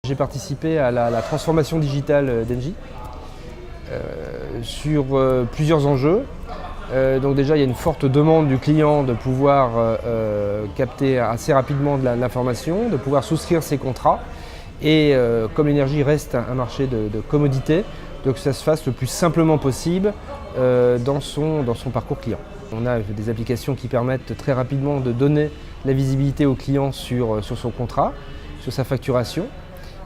J'ai participé à la transformation digitale d'Engie sur plusieurs enjeux. Donc déjà, il y a une forte demande du client de pouvoir capter assez rapidement de l'information, de pouvoir souscrire ses contrats. Et comme l'énergie reste un marché de commodité, donc que ça se fasse le plus simplement possible dans son parcours client. On a des applications qui permettent très rapidement de donner la visibilité au client sur son contrat, sur sa facturation.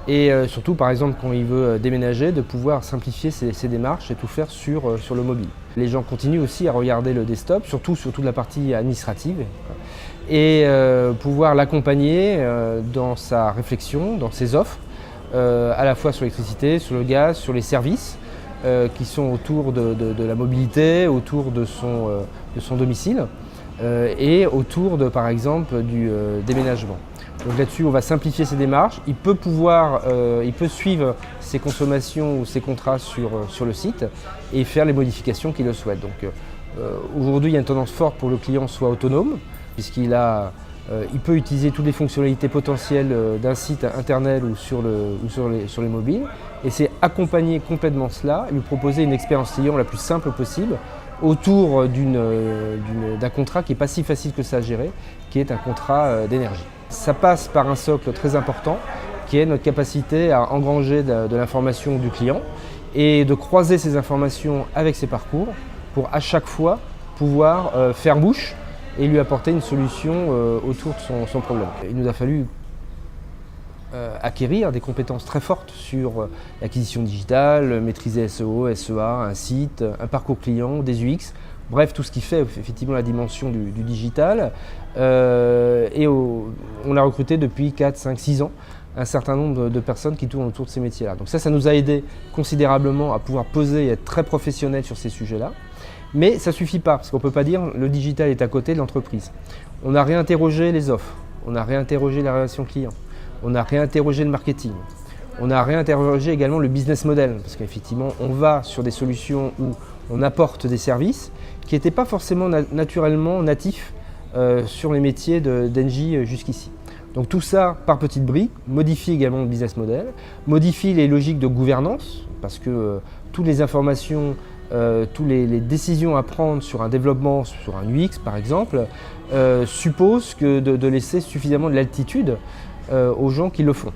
Et surtout, par exemple, quand il veut déménager, de pouvoir simplifier ses démarches et tout faire sur le mobile. Les gens continuent aussi à regarder le desktop, surtout la partie administrative, et pouvoir l'accompagner dans sa réflexion, dans ses offres, à la fois sur l'électricité, sur le gaz, sur les services qui sont autour de la mobilité, autour de son domicile et autour, par exemple, du déménagement. Donc là-dessus, on va simplifier ses démarches. Il peut suivre ses consommations ou ses contrats sur le site et faire les modifications qu'il le souhaite. Donc aujourd'hui, il y a une tendance forte pour que le client soit autonome, puisqu'il peut utiliser toutes les fonctionnalités potentielles d'un site internet ou sur les mobiles. Et c'est accompagner complètement cela et lui proposer une expérience client la plus simple possible autour d'un contrat qui n'est pas si facile que ça à gérer, qui est un contrat d'énergie. Ça passe par un socle très important qui est notre capacité à engranger de l'information du client et de croiser ces informations avec ses parcours pour à chaque fois pouvoir faire bouche et lui apporter une solution autour de son problème. Il nous a fallu acquérir des compétences très fortes sur l'acquisition digitale, maîtriser SEO, SEA, un site, un parcours client, des UX, bref, tout ce qui fait effectivement la dimension du digital. Et on a recruté depuis 4, 5, 6 ans un certain nombre de personnes qui tournent autour de ces métiers-là. Donc ça nous a aidé considérablement à pouvoir poser et être très professionnels sur ces sujets-là. Mais ça ne suffit pas, parce qu'on ne peut pas dire le digital est à côté de l'entreprise. On a réinterrogé les offres, on a réinterrogé la relation client, on a réinterrogé le marketing, on a réinterrogé également le business model, parce qu'effectivement, on va sur des solutions où on apporte des services qui n'étaient pas forcément naturellement natifs sur les métiers d'Engie jusqu'ici. Donc tout ça, par petites briques, modifie également le business model, modifie les logiques de gouvernance, parce que toutes les informations, toutes les décisions à prendre sur un développement, sur un UX par exemple, supposent de laisser suffisamment de latitude aux gens qui le font.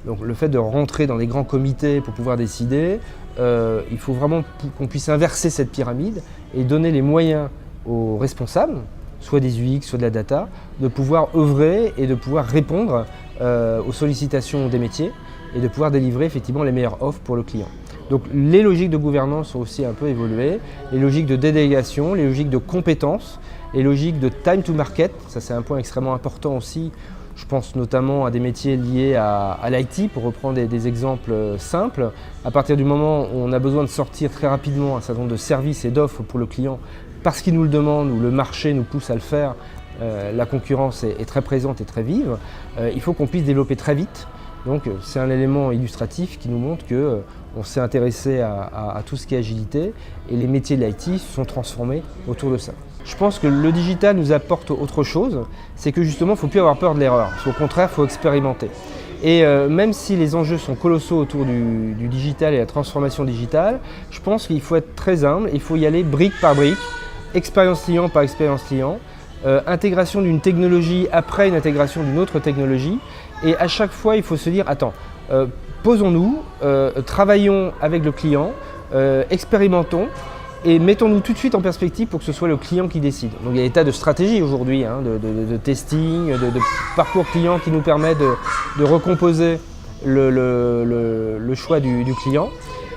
Donc le fait de rentrer dans des grands comités pour pouvoir décider, il faut vraiment qu'on puisse inverser cette pyramide et donner les moyens aux responsables, soit des UX, soit de la data, de pouvoir œuvrer et de pouvoir répondre aux sollicitations des métiers et de pouvoir délivrer effectivement les meilleures offres pour le client. Donc les logiques de gouvernance ont aussi un peu évolué, les logiques de délégation, les logiques de compétences, les logiques de time to market, ça c'est un point extrêmement important aussi. Je pense notamment à des métiers liés à l'IT, pour reprendre des exemples simples. À partir du moment où on a besoin de sortir très rapidement un certain nombre de services et d'offres pour le client, parce qu'il nous le demande ou le marché nous pousse à le faire, la concurrence est très présente et très vive, il faut qu'on puisse développer très vite. Donc c'est un élément illustratif qui nous montre qu'on s'est intéressé à tout ce qui est agilité et les métiers de l'IT se sont transformés autour de ça. Je pense que le digital nous apporte autre chose, c'est que justement il ne faut plus avoir peur de l'erreur, au contraire il faut expérimenter. Et même si les enjeux sont colossaux autour du digital et la transformation digitale, je pense qu'il faut être très humble, il faut y aller brique par brique, expérience client par expérience client, intégration d'une technologie après une intégration d'une autre technologie. Et à chaque fois, il faut se dire, attends, posons-nous, travaillons avec le client, expérimentons et mettons-nous tout de suite en perspective pour que ce soit le client qui décide. Donc il y a des tas de stratégies aujourd'hui, de testing, de parcours client qui nous permet de recomposer le choix du client.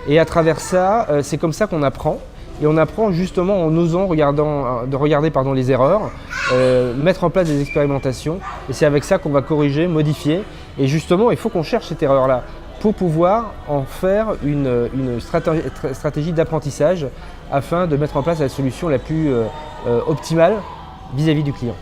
Et à travers ça, c'est comme ça qu'on apprend. Et on apprend justement en osant regarder les erreurs, mettre en place des expérimentations. Et c'est avec ça qu'on va corriger, modifier. Et justement, il faut qu'on cherche cette erreur-là pour pouvoir en faire une stratégie d'apprentissage afin de mettre en place la solution la plus optimale vis-à-vis du client.